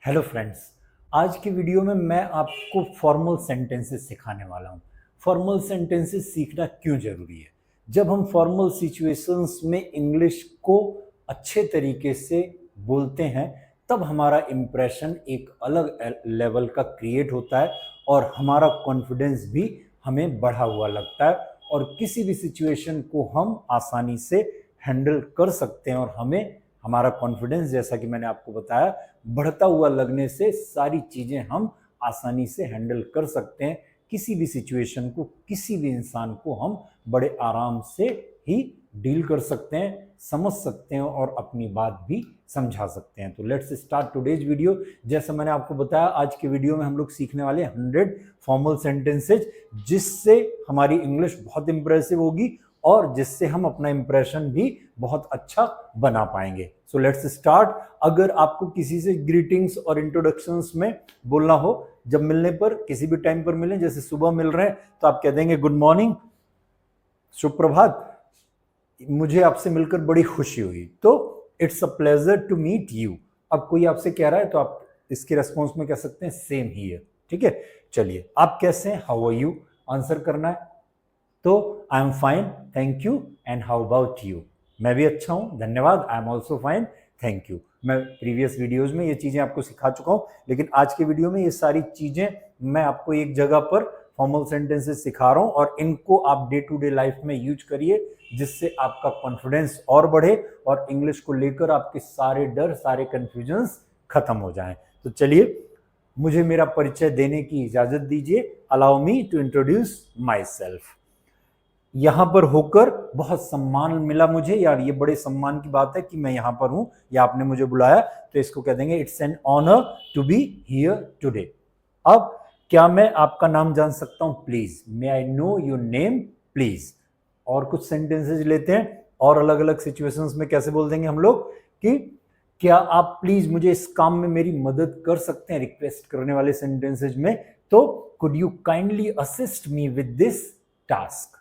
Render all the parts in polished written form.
Hello friends, आज की video में मैं आपको फॉर्मल सेंटेंसेस सिखाने वाला हूँ। फॉर्मल सेंटेंसेस सीखना क्यों ज़रूरी है? जब हम फॉर्मल सिचुएशंस में इंग्लिश को अच्छे तरीके से बोलते हैं, तब हमारा इम्प्रेशन एक अलग लेवल का क्रिएट होता है और हमारा कॉन्फिडेंस भी हमें बढ़ा हुआ लगता है और किसी भी सिचुएशन को हम आसानी से हैंडल कर सकते हैं और हमें हमारा कॉन्फिडेंस, जैसा कि मैंने आपको बताया, बढ़ता हुआ लगने से सारी चीज़ें हम आसानी से हैंडल कर सकते हैं। किसी भी सिचुएशन को, किसी भी इंसान को हम बड़े आराम से ही डील कर सकते हैं, समझ सकते हैं और अपनी बात भी समझा सकते हैं। तो लेट्स स्टार्ट टुडेज वीडियो। जैसा मैंने आपको बताया, आज के वीडियो में हम लोग सीखने वाले 100 फॉर्मल सेंटेंसेज, जिससे हमारी इंग्लिश बहुत इंप्रेसिव होगी और जिससे हम अपना इंप्रेशन भी बहुत अच्छा बना पाएंगे। So let's start. अगर आपको किसी से ग्रीटिंग्स और इंट्रोडक्शंस में बोलना हो, जब मिलने पर किसी भी टाइम पर मिलें, जैसे सुबह मिल रहे हैं तो आप कह देंगे गुड मॉर्निंग, शुभ प्रभात, मुझे आपसे मिलकर बड़ी खुशी हुई, तो it's a pleasure to meet you. अब कोई आपसे कह रहा है तो आप इसके रेस्पॉन्स में कह सकते हैं सेम हियर। ठीक है, चलिए, आप कैसे हैं, हाउ आर यू आंसर करना है। तो I am fine, thank you, and how about you. मैं भी अच्छा हूं, धन्यवाद, I am also fine, thank you. मैं प्रीवियस वीडियोज में ये चीज़ें आपको सिखा चुका हूं, लेकिन आज के वीडियो में ये सारी चीज़ें मैं आपको एक जगह पर फॉर्मल सेंटेंसेस सिखा रहा हूं और इनको आप डे टू डे लाइफ में यूज करिए, जिससे आपका कॉन्फिडेंस और बढ़े और इंग्लिश को लेकर आपके सारे डर, सारे कंफ्यूजन्स खत्म हो जाएं। तो चलिए, मुझे मेरा परिचय देने की इजाजत दीजिए। Allow me to introduce myself. यहां पर होकर बहुत सम्मान मिला मुझे, या ये बड़े सम्मान की बात है कि मैं यहां पर हूं या आपने मुझे बुलाया, तो इसको कह देंगे it's an honour to be here today. अब क्या मैं आपका नाम जान सकता हूं please? May I know your name please. और कुछ सेंटेंसेस लेते हैं और अलग अलग सिचुएशंस में कैसे बोल देंगे हम लोग कि क्या आप प्लीज मुझे इस काम में मेरी मदद कर सकते हैं, रिक्वेस्ट करने वाले सेंटेंसेज में। तो could you kindly assist me with this task.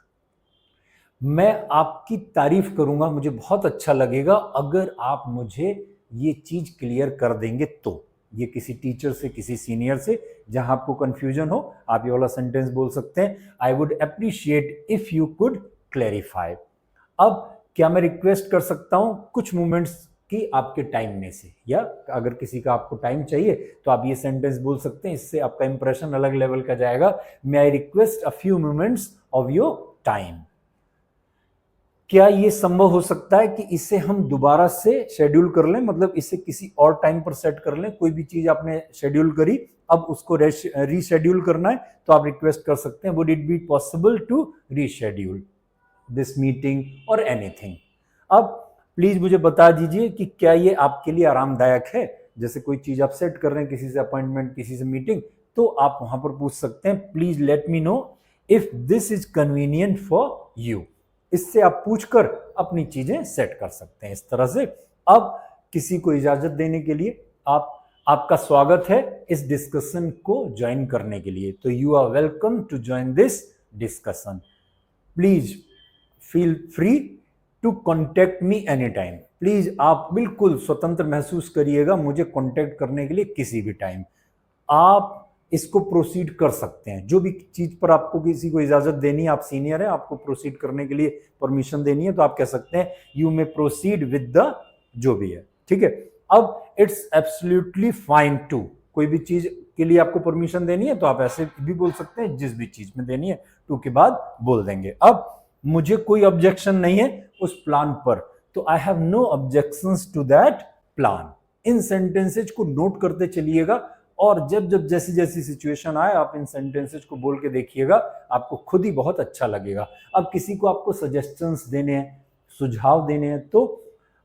मैं आपकी तारीफ करूंगा, मुझे बहुत अच्छा लगेगा अगर आप मुझे ये चीज क्लियर कर देंगे। तो ये किसी टीचर से, किसी सीनियर से, जहां आपको कंफ्यूजन हो, आप ये वाला सेंटेंस बोल सकते हैं, I would appreciate if you could clarify. अब क्या मैं रिक्वेस्ट कर सकता हूं कुछ मोमेंट्स की आपके टाइम में से, या अगर किसी का आपको टाइम चाहिए तो आप ये सेंटेंस बोल सकते हैं, इससे आपका इंप्रेशन अलग लेवल का जाएगा। May I request a few moments of your time. क्या ये संभव हो सकता है कि इसे हम दोबारा से शेड्यूल कर लें, मतलब इसे किसी और टाइम पर सेट कर लें। कोई भी चीज आपने शेड्यूल करी, अब उसको रीशेड्यूल करना है, तो आप रिक्वेस्ट कर सकते हैं, would it be possible to reschedule this meeting और एनीथिंग। अब प्लीज मुझे बता दीजिए कि क्या ये आपके लिए आरामदायक है। जैसे कोई चीज आप सेट कर रहे हैं, किसी से अपॉइंटमेंट, किसी से मीटिंग, तो आप वहां पर पूछ सकते हैं, please let me know if this is convenient for you. इससे आप पूछकर अपनी चीजें सेट कर सकते हैं इस तरह से। अब किसी को इजाजत देने के लिए आपका स्वागत है इस डिस्कशन को ज्वाइन करने के लिए। तो you are welcome to join this discussion. Please feel free to contact me any time. Please आप बिल्कुल स्वतंत्र महसूस करिएगा मुझे कॉन्टेक्ट करने के लिए किसी भी टाइम। आप इसको प्रोसीड कर सकते हैं, जो भी चीज पर आपको किसी को इजाजत देनी है, आप सीनियर हैं, आपको प्रोसीड करने के लिए परमिशन देनी है, तो आप कह सकते हैं you may proceed with the जो भी है। ठीक है, अब इट्स एब्सोल्युटली फाइन टू, कोई भी चीज के लिए आपको परमिशन देनी है तो आप ऐसे भी बोल सकते हैं, जिस भी चीज में देनी है टू के बाद बोल देंगे। अब मुझे कोई ऑब्जेक्शन नहीं है उस प्लान पर, तो I have no objections to that plan. इन सेंटेंसेज को नोट करते चलिएगा और जब जब जैसी जैसी सिचुएशन आए आप इन सेंटेंसेज को बोल के देखिएगा, आपको खुद ही बहुत अच्छा लगेगा। अब किसी को आपको सजेशंस देने हैं, सुझाव देने हैं, तो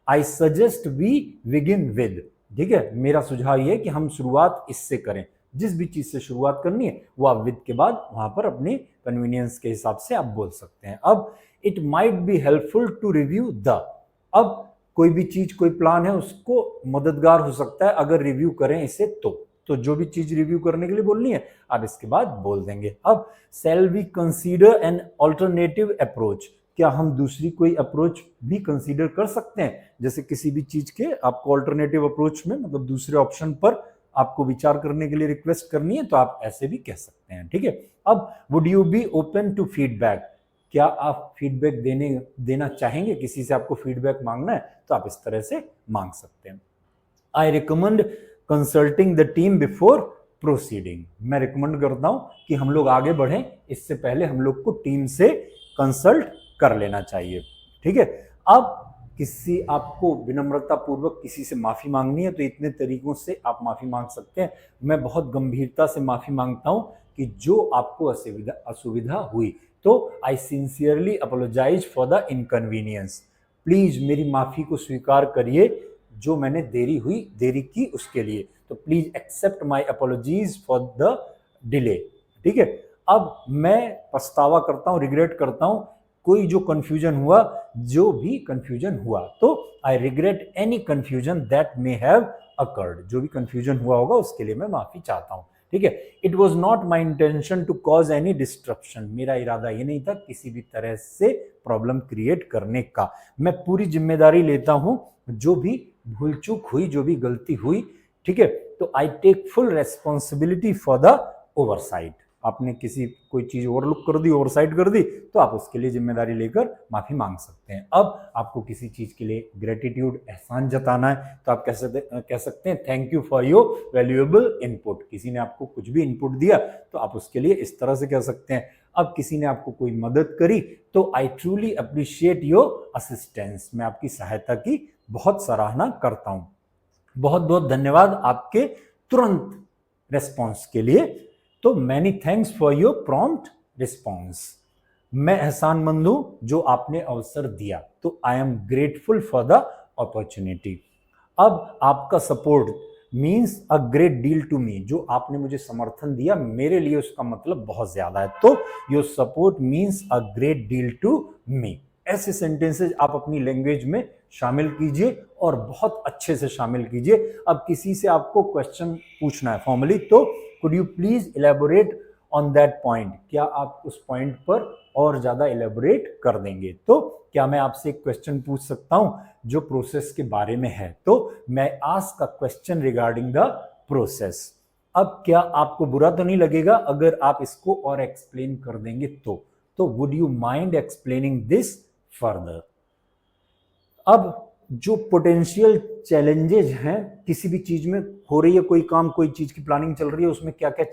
I suggest we begin with. ठीक है, मेरा सुझाव ये है कि हम शुरुआत इससे करें। जिस भी चीज से शुरुआत करनी है वो आप विद के बाद वहां पर अपनी कन्वीनियंस के हिसाब से आप बोल सकते हैं। अब it might be helpful to review the. अब कोई भी चीज, कोई प्लान है, उसको मददगार हो सकता है अगर रिव्यू करें इसे। तो जो भी चीज रिव्यू करने के लिए बोलनी है आप इसके बाद बोल देंगे। अब shall we consider an alternative approach. क्या हम दूसरी कोई अप्रोच भी कंसीडर कर सकते हैं? जैसे किसी भी चीज के आपको ऑल्टरनेटिव अप्रोच में, मतलब दूसरे ऑप्शन पर आपको विचार करने के लिए रिक्वेस्ट करनी है तो आप ऐसे भी कह सकते हैं, ठीक है। अब would you be open to feedback, क्या आप फीडबैक देना चाहेंगे, किसी से आपको फीडबैक मांगना है तो आप इस तरह से मांग सकते हैं। I recommend consulting the team before proceeding, मैं रिकमेंड करता हूं कि हम लोग आगे बढ़ें, इससे पहले हम लोग को टीम से कंसल्ट कर लेना चाहिए, ठीक है। अब किसी आपको विनम्रता पूर्वक किसी से माफी मांगनी है तो इतने तरीकों से आप माफी मांग सकते हैं। मैं बहुत गंभीरता से माफी मांगता हूं कि जो आपको असुविधा हुई, तो I sincerely apologise for the inconvenience, please मेरी माफी को स्वीकार करिए जो मैंने देरी की उसके लिए, तो please accept my apologies for the delay, ठीक है। अब मैं पछतावा करता हूं, रिग्रेट करता हूं कोई जो कंफ्यूजन हुआ, तो I regret any confusion that may have occurred, जो भी कंफ्यूजन हुआ होगा उसके लिए मैं माफी चाहता हूं, ठीक है। It was not my intention to cause any disruption, मेरा इरादा ये नहीं था किसी भी तरह से प्रॉब्लम क्रिएट करने का, मैं पूरी जिम्मेदारी लेता हूं जो भी भूल चूक हुई, जो भी गलती हुई, ठीक है। तो I take full responsibility for the oversight, आपने कोई चीज ओवरलुक कर दी, ओवरसाइट कर दी, तो आप उसके लिए जिम्मेदारी लेकर माफी मांग सकते हैं। अब आपको किसी चीज के लिए ग्रेटिट्यूड, एहसान जताना है तो आप कह सकते हैं thank you for your valuable input, किसी ने आपको कुछ भी इनपुट दिया तो आप उसके लिए इस तरह से कह सकते हैं। अब किसी ने आपको कोई मदद करी तो I truly appreciate your assistance, मैं आपकी सहायता की बहुत सराहना करता हूं, बहुत बहुत धन्यवाद आपके तुरंत रेस्पॉन्स के लिए, तो many thanks for your prompt response, मैं एहसानमंद हूं जो आपने अवसर दिया, तो I am grateful for the opportunity. अब आपका support means a great deal to me, जो आपने मुझे समर्थन दिया मेरे लिए उसका मतलब बहुत ज्यादा है, तो your support means a great deal to me. ऐसे सेंटेंसेस आप अपनी लैंग्वेज में शामिल कीजिए और बहुत अच्छे से शामिल कीजिए। अब किसी से आपको क्वेश्चन पूछना है फॉर्मली, तो could you please elaborate on that point, क्या आप उस पॉइंट पर और ज्यादा इलेबोरेट कर देंगे, तो क्या मैं आपसे एक क्वेश्चन पूछ सकता हूं जो प्रोसेस के बारे में है, तो मैं ask a question regarding the process. अब क्या आपको बुरा तो नहीं लगेगा अगर आप इसको और एक्सप्लेन कर देंगे, तो would you mind explaining this further. अब जो पोटेंशियल चैलेंजेस हैं किसी भी चीज में, हो रही है कोई काम, कोई चीज की प्लानिंग चल रही है, उसमें क्या क्या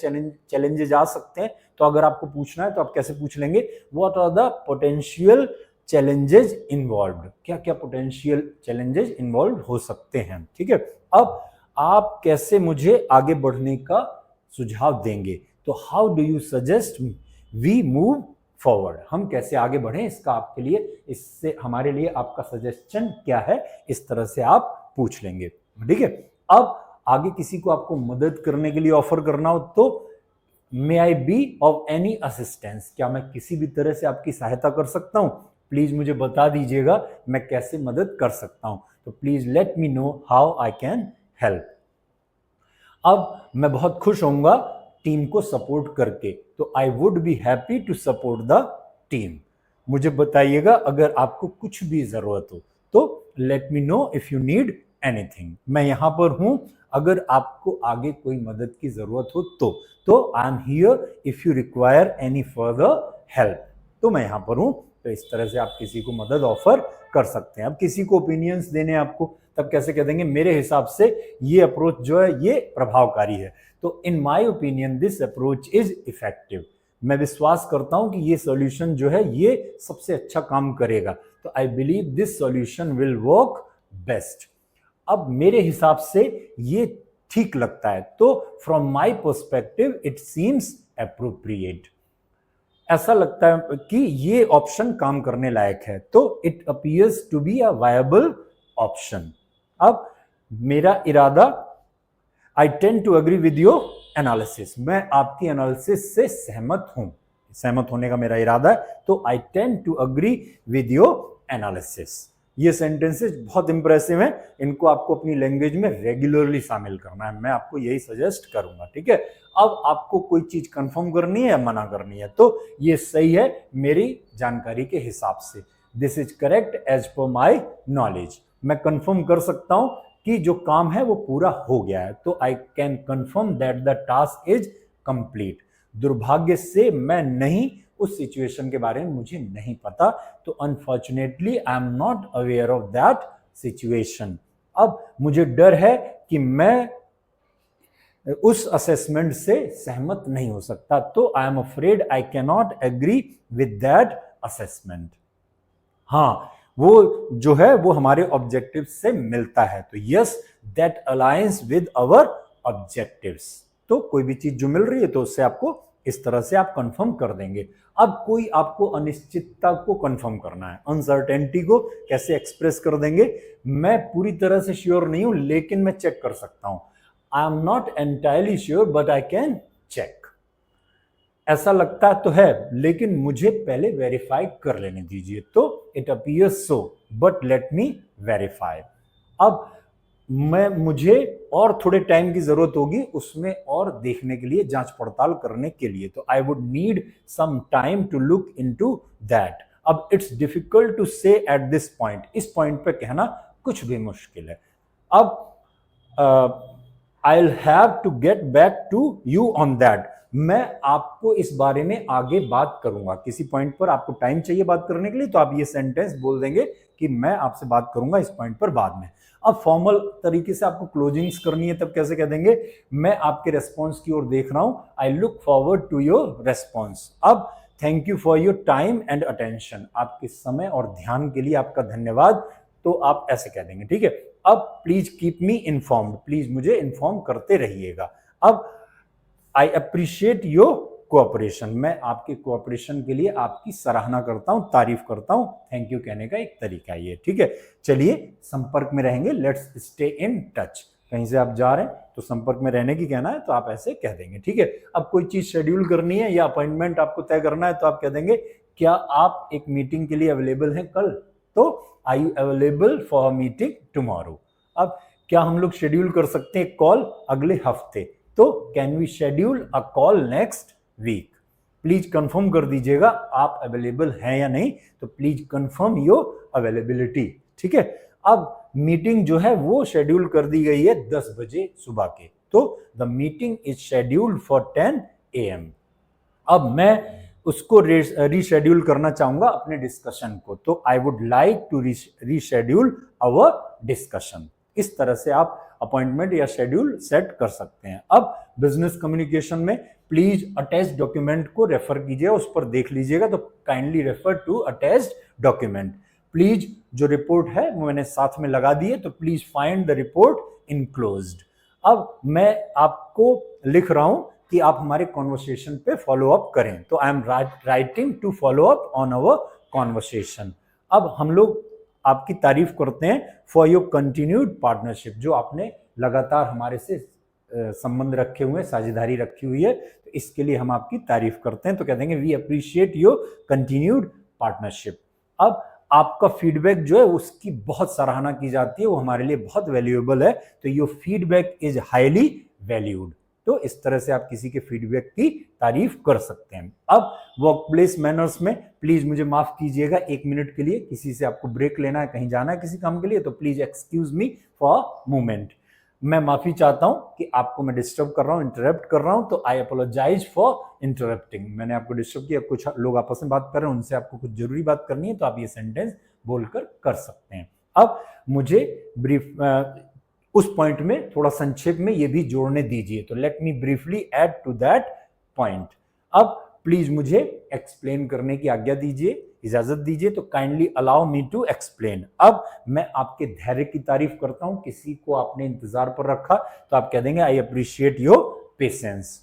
चैलेंजेस आ सकते हैं, तो अगर आपको पूछना है तो आप कैसे पूछ लेंगे, what are the potential challenges involved, क्या क्या पोटेंशियल चैलेंजेस इन्वॉल्व हो सकते हैं, ठीक है। अब आप कैसे मुझे आगे बढ़ने का सुझाव देंगे, तो how do you suggest we move forward, हम कैसे आगे बढ़ें, इसका आपके लिए, इससे हमारे लिए आपका सजेशन क्या है, इस तरह से आप पूछ लेंगे, ठीक है। अब आगे किसी को आपको मदद करने के लिए ऑफर करना हो, तो मे आई बी ऑफ एनी असिस्टेंस, क्या मैं किसी भी तरह से आपकी सहायता कर सकता हूं, प्लीज मुझे बता दीजिएगा मैं कैसे मदद कर सकता हूं, तो please let me know how I can help. अब मैं बहुत खुश होऊंगा टीम को सपोर्ट करके, तो I would be happy to support the team, मुझे बताइएगा अगर आपको कुछ भी जरूरत हो, तो let me know if you need anything, मैं यहां पर हूं अगर आपको आगे कोई मदद की जरूरत हो, तो I am here if you require any further help, तो मैं यहां पर हूं, तो इस तरह से आप किसी को मदद ऑफर कर सकते हैं। अब किसी को ओपिनियंस देने आपको, तब कैसे कह देंगे, मेरे हिसाब से ये अप्रोच जो है ये प्रभावकारी है, तो in my opinion this approach is effective, मैं विश्वास करता हूं कि ये सॉल्यूशन जो है ये सबसे अच्छा काम करेगा, तो I believe this solution will work best. अब मेरे हिसाब से ये ठीक लगता है, तो from my perspective it seems appropriate, ऐसा लगता है कि ये ऑप्शन काम करने लायक है, तो it appears to be a viable option. अब मेरा इरादा, I tend to agree with your analysis, मैं आपकी एनालिसिस से सहमत हूं, सहमत होने का मेरा इरादा है, तो I tend to agree with your analysis. ये सेंटेंसेस बहुत इंप्रेसिव हैं, इनको आपको अपनी लैंग्वेज में रेगुलरली शामिल करना है, मैं आपको यही सजेस्ट करूंगा, ठीक है। अब आपको कोई चीज कंफर्म करनी है या मना करनी है, तो ये सही है मेरी जानकारी के हिसाब से, this is correct as per my knowledge, मैं कंफर्म कर सकता हूं कि जो काम है वो पूरा हो गया है। तो I can confirm that the task is complete. दुर्भाग्य से मैं नहीं, उस सिचुएशन के बारे में मुझे नहीं पता, तो unfortunately I am not aware of that situation. अब मुझे डर है कि मैं उस असेसमेंट से सहमत नहीं हो सकता, तो I am afraid I can not agree with that assessment. हाँ, वो जो है वो हमारे ऑब्जेक्टिव से मिलता है, तो yes that alliance with our objectives. तो कोई भी चीज जो मिल रही है तो उससे आपको इस तरह से आप कंफर्म कर देंगे। अब कोई आपको अनिश्चितता को कंफर्म करना है, अनसर्टेनिटी को कैसे एक्सप्रेस कर देंगे। मैं पूरी तरह से श्योर नहीं हूं, लेकिन मैं चेक कर सकता हूं। I am not entirely sure but I can check. ऐसा लगता तो है, लेकिन मुझे पहले वेरीफाई कर लेने दीजिए। तो it appears so but let me verify. अब मुझे और थोड़े टाइम की जरूरत होगी उसमें और देखने के लिए, जांच पड़ताल करने के लिए। तो I would need some time to look into that. अब it's difficult to say at this point, इस पॉइंट पे कहना कुछ भी मुश्किल है। अब I will have to get back to you on that. मैं आपको इस बारे में आगे बात करूंगा। किसी पॉइंट पर आपको टाइम चाहिए बात करने के लिए, तो आप ये सेंटेंस बोल देंगे कि मैं आपसे बात करूंगा इस पॉइंट पर बाद में। अब फॉर्मल तरीके से आपको क्लोजिंग्स करनी है, तब कैसे कह देंगे, मैं आपके रेस्पॉन्स की ओर देख रहा हूं, I look forward to your response. अब thank you for your time and attention, आपके समय और ध्यान के लिए आपका धन्यवाद। तो आप ऐसे कह देंगे, ठीक है। अब please keep me informed, please मुझे इन्फॉर्म करते रहिएगा। अब आई अप्रिशिएट योर कोऑपरेशन, मैं आपके कोऑपरेशन के लिए आपकी सराहना करता हूं, तारीफ करता हूं। थैंक यू कहने का एक तरीका ये, ठीक है। चलिए संपर्क में रहेंगे, लेट्स स्टे इन टच। कहीं से आप जा रहे हैं तो संपर्क में रहने की कहना है, तो आप ऐसे कह देंगे, ठीक है। अब कोई चीज शेड्यूल करनी है या अपॉइंटमेंट आपको तय करना है, तो आप कह देंगे, क्या आप एक मीटिंग के लिए अवेलेबल हैं कल? तो I you available for meeting tomorrow. अब क्या हम लोग शेड्यूल कर सकते हैं कॉल अगले हफ्ते? तो can we schedule a call next week? Please confirm कर दीजिएगा आप अवेलेबल हैं या नहीं, तो प्लीज कंफर्म योर अवेलेबिलिटी, ठीक है। अब मीटिंग जो है वो शेड्यूल कर दी गई है 10 बजे सुबह के, तो the meeting is scheduled for 10 AM। अब मैं उसको रीशेड्यूल करना चाहूंगा अपने डिस्कशन को, तो I would like to reschedule our discussion. इस तरह से आप अपॉइंटमेंट या शेड्यूल सेट कर सकते हैं। अब बिजनेस कम्युनिकेशन में प्लीज अटैच डॉक्यूमेंट को रेफर कीजिए, उस पर देख लीजिएगा, तो kindly refer to attached document. Please जो रिपोर्ट है वो मैंने साथ में लगा दी है, तो please find the report enclosed. अब मैं आपको लिख रहा हूं कि आप हमारे कॉन्वर्सेशन पे फॉलो अप करें, तो I am writing to follow up on our conversation. अब हम लोग आपकी तारीफ करते हैं फॉर योर कंटिन्यूड पार्टनरशिप, जो आपने लगातार हमारे से संबंध रखे हुए, साझेदारी रखी हुई है, तो इसके लिए हम आपकी तारीफ करते हैं। तो कह देंगे we appreciate your continued partnership. अब आपका फीडबैक जो है उसकी बहुत सराहना की जाती है, वो हमारे लिए बहुत वैल्यूएबल है, तो your feedback is highly valued. तो इस तरह से आप किसी के फीडबैक की तारीफ कर सकते हैं। अब वर्क प्लेस मैनर्स में प्लीज मुझे माफ कीजिएगा 1 मिनट के लिए, किसी से आपको ब्रेक लेना है, कहीं जाना है किसी काम के लिए, तो please excuse me for moment. मैं माफी चाहता हूं कि आपको मैं डिस्टर्ब कर रहा हूं, इंटरप्ट कर रहा हूं, तो आई अपोलोजाइज फॉर इंटरप्टिंग। मैंने आपको डिस्टर्ब किया, कुछ लोग आपस में बात कर रहे हैं, उनसे आपको कुछ जरूरी बात करनी है, तो आप ये सेंटेंस बोलकर कर सकते हैं। अब मुझे ब्रीफ उस पॉइंट में थोड़ा संक्षेप में ये भी जोड़ने दीजिए, तो let me briefly add to that point. अब प्लीज मुझे एक्सप्लेन करने की आज्ञा दीजिए, इजाजत दीजिए, तो kindly allow me to explain. अब मैं आपके धैर्य की तारीफ करता हूं, किसी को आपने इंतजार पर रखा, तो आप कह देंगे आई अप्रिशिएट योर पेशेंस।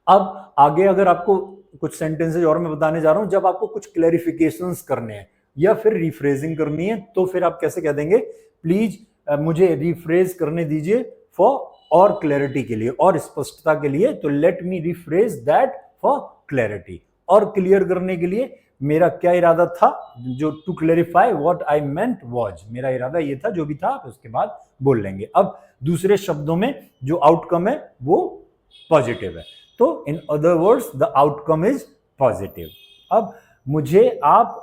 अब आगे अगर आपको कुछ सेंटेंसेज और मैं बताने जा रहा हूं, जब आपको कुछ क्लैरिफिकेशंस करने हैं या फिर रिफ्रेजिंग करनी है, तो फिर आप कैसे कह देंगे, प्लीज मुझे रिफ्रेज करने दीजिए फॉर और क्लैरिटी के लिए, और स्पष्टता के लिए, तो let me rephrase that for clarity. और क्लियर करने के लिए मेरा क्या इरादा था, जो टू clarify what I meant was, मेरा इरादा ये था, जो भी था आप उसके बाद बोल लेंगे। अब दूसरे शब्दों में जो आउटकम है वो पॉजिटिव है, तो in other words the outcome is positive. अब मुझे आप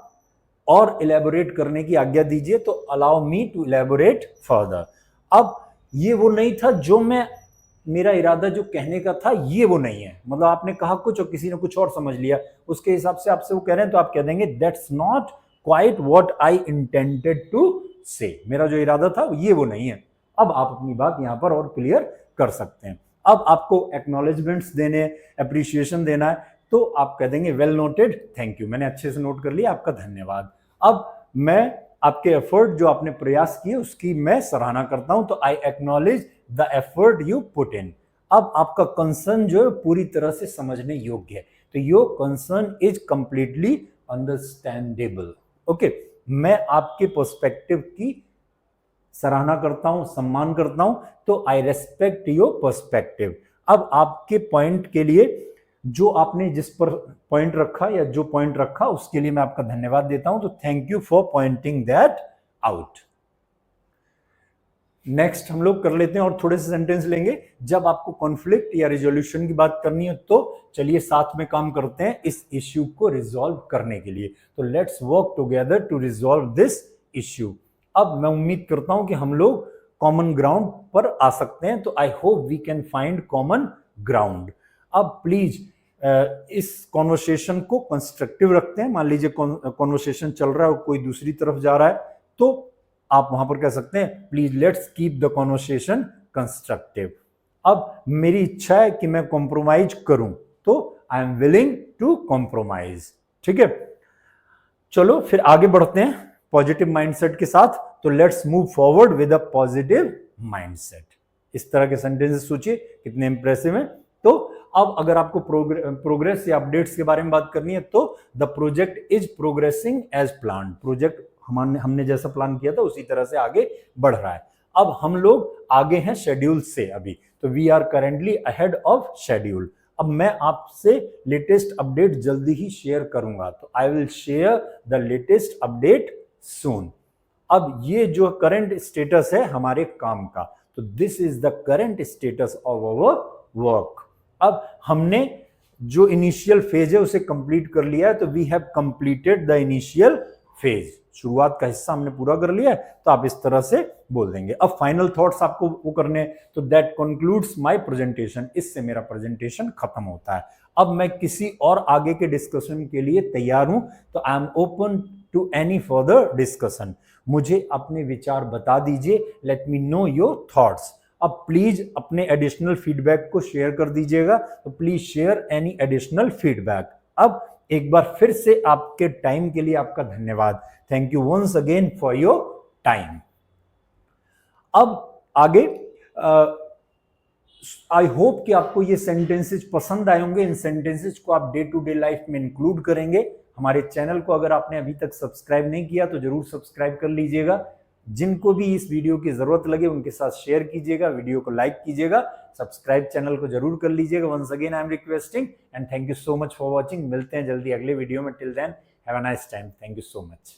और इलेबोरेट करने की आज्ञा दीजिए, तो allow me to elaborate further. अब ये वो नहीं था जो मेरा इरादा जो कहने का था ये वो नहीं है, मतलब आपने कहा कुछ और किसी ने कुछ और समझ लिया, उसके हिसाब से आपसे वो कह रहे हैं तो आप कह देंगे that's not quite what I intended to say, मेरा जो इरादा था ये वो नहीं है। अब आप अपनी बात यहां पर और क्लियर कर सकते हैं। अब आपको एक्नॉलेजमेंट्स देने, अप्रिशिएशन देना है, तो आप कह देंगे वेल नोटेड, थैंक यू, मैंने अच्छे से नोट कर लिया, आपका धन्यवाद। अब मैं आपके एफर्ट जो आपने प्रयास किए उसकी मैं सराहना करता हूं, तो I acknowledge the effort you put in. अब आपका कंसर्न जो है पूरी तरह से समझने योग्य है, तो your concern is completely understandable. Okay, मैं आपके पर्सपेक्टिव की सराहना करता हूं, सम्मान करता हूं, तो आई रेस्पेक्ट योर पर्सपेक्टिव। अब आपके पॉइंट के लिए जो आपने जिस पर पॉइंट रखा या जो पॉइंट रखा उसके लिए मैं आपका धन्यवाद देता हूं, तो thank you for pointing that out. Next हम लोग कर लेते हैं और थोड़े से सेंटेंस लेंगे। जब आपको कॉन्फ्लिक्ट या रिजोल्यूशन की बात करनी है तो चलिए साथ में काम करते हैं इस इश्यू को रिजॉल्व करने के लिए। तो let's work together to resolve this issue. अब मैं उम्मीद करता हूं कि हम लोग कॉमन ग्राउंड पर आ सकते हैं, तो I hope we can find common ground. अब प्लीज इस कॉन्वर्सेशन को कंस्ट्रक्टिव रखते हैं। मान लीजिए कॉन्वर्सेशन चल रहा है और कोई दूसरी तरफ जा रहा है, तो आप वहां पर कह सकते हैं please let's keep the conversation constructive. अब मेरी इच्छा है कि मैं कॉम्प्रोमाइज करूं, तो I am willing to compromise. ठीक है, चलो फिर आगे बढ़ते हैं पॉजिटिव माइंडसेट के साथ। तो let's move forward with a positive mindset. इस तरह के सेंटेंसेस सोचिए कितने इंप्रेसिव हैं। तो अब अगर आपको प्रोग्रेस या अपडेट्स के बारे में बात करनी है, तो the project is progressing as plan. Project हमने जैसा प्लान किया था उसी तरह से आगे बढ़ रहा है। अब हम लोग आगे हैं शेड्यूल से अभी, तो we are currently ahead of schedule. अब मैं आपसे लेटेस्ट अपडेट जल्दी ही शेयर करूंगा, तो I will share the latest update soon. अब ये जो करंट स्टेटस है हमारे काम का, तो this is the current status of our work. अब हमने जो इनिशियल फेज है उसे कंप्लीट कर लिया है, तो we have completed the initial phase. शुरुआत का हिस्सा हमने पूरा कर लिया है, तो आप इस तरह से बोल देंगे। अब फाइनल थॉट्स आपको वो करने, तो दैट कंक्लूड्स माय प्रेजेंटेशन। इससे मेरा प्रेजेंटेशन खत्म होता है। अब मैं किसी और आगे के डिस्कशन के लिए तैयार हूं, तो I am open to any further discussion. मुझे अपने विचार बता दीजिए, let me know your thoughts. अब प्लीज अपने एडिशनल फीडबैक को शेयर कर दीजिएगा, तो please share any additional feedback. अब एक बार फिर से आपके टाइम के लिए आपका धन्यवाद। Thank you once again for your time. अब आगे आई होप कि आपको ये सेंटेंसेस पसंद आए होंगे। इन सेंटेंसेस को आप डे टू डे लाइफ में इंक्लूड करेंगे। हमारे चैनल को अगर आपने अभी तक सब्सक्राइब नहीं किया तो जरूर सब्सक्राइब कर लीजिएगा। जिनको भी इस वीडियो की जरूरत लगे उनके साथ शेयर कीजिएगा, वीडियो को लाइक कीजिएगा, सब्सक्राइब चैनल को जरूर कर लीजिएगा। Once again I am requesting and thank you so much for watching. मिलते हैं जल्दी अगले वीडियो में। Till then have a nice time. Thank you so much.